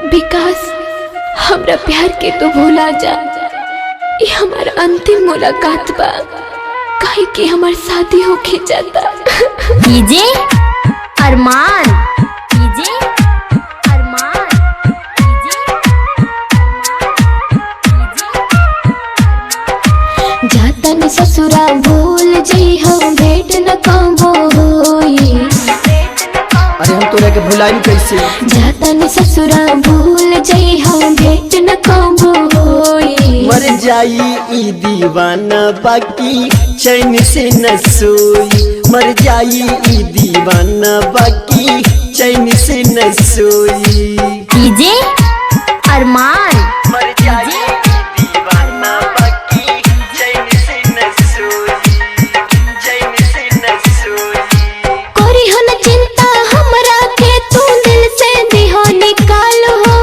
विकास हमरा प्यार के तो भूला जा। ये हमार अंतिम मुलाकात बा, काहे कि हमार शादी होके जाता। डीजे अरमान, डीजे अरमान, डीजे अरमान। जाता न ससुरा भूल जई हम भेंट न कबो होई। अरे हम तोरा के भुलाई कैसे। जाता न ससुरा भूल जई हम भेंट न कबो होई। मर जाई ई दीवाना बाकी चैन से न सोई। मर जाई ई दीवाना बाकी चैन से न सोई। डीजे अरमान, मर जाई ई दीवाना बाकी चैन से न सोई, चैन से न सोई। कोरी हन चिंता हमरा के तू दिल से दिहो निकाल हो।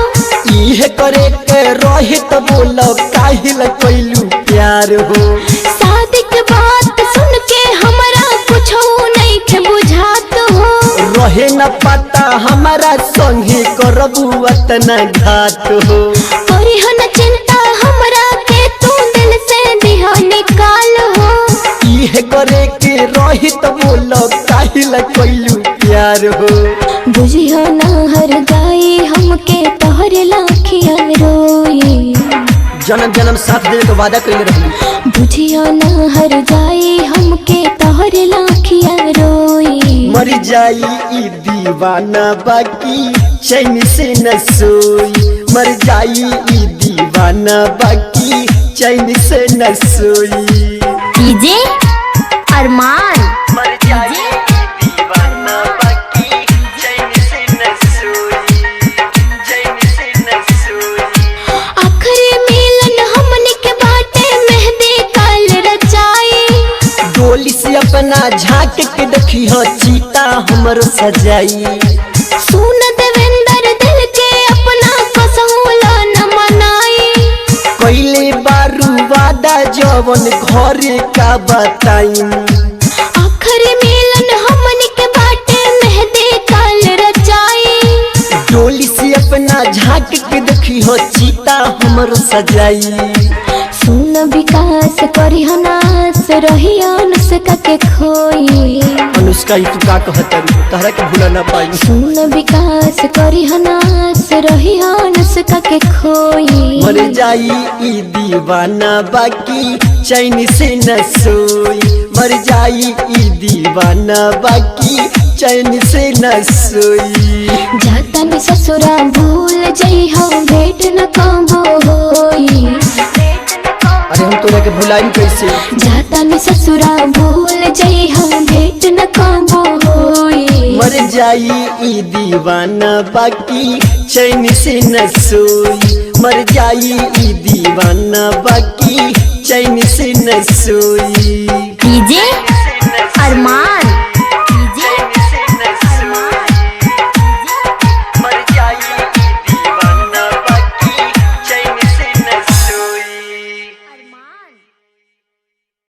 इहे करे के रहे त बोलो काहिल कैलू प्यार हो। शादी के बात सुन के हमरा कुछ नहीं के बुझात हो। रहे न पता हमारा संगे करबू अतना घात हो। कोरी हन चिंता हमरा के तू दिल से दिहो निकाल हो। इहे करे के रही तो बोलो काहिल कैलू प्यार हो। बुझियो ना हर गाई हमके तोहरे लाखिया रोई। जन्म जन्म साथ देवे के वादा कइले रहली। बुझियो ना हर जाई हमके तोहरे लाखिया रोई। मर जाई ई दीवाना बाकी चैन से न सोई। मर जाई ई दीवाना बाकी चैन से न सोई। डीजे अरमान, मर जाई ई दीवाना बाकी चैन से न सोई, चैन से न सोई। आखिरी मिलन हमने के बाटे मेहंदी काल रचाई। डोली से अपना झांक के देखी हो चीता हमरो सजाई। सुन देवेंद्र दिल के अपना कसौला न मनाई। कैले बारू वादा जवन घरे का बताई। आखिरी मिलन हमने के बाटे मेहंदी काल रचाई। डोली से अपना झांक के देखी हो चीता हमरो सजाई। सुन विकास करी हनास रही अनुष्का के खोई। अनुष्का ई तू का कहतरी तहरा के भूला ना पाई। सुन विकास करी हनास रही अनुष्का के खोई। मर जाई ई दीवाना बाकी चैन से न सोई। मर जाई ई दीवाना बाकी चैन से न सोई। जाता न ससुरा भूल जई हम भेंट न कबो होई। अरे हम तोरा के भुलाई कैसे। जाता न ससुरा भूल जई हम भेंट न कबो होई। मर जाई ई दीवाना बाकी चैन से न सोई। मर जाई ई दीवाना बाकी चैन से न सोई। डीजे अरमान।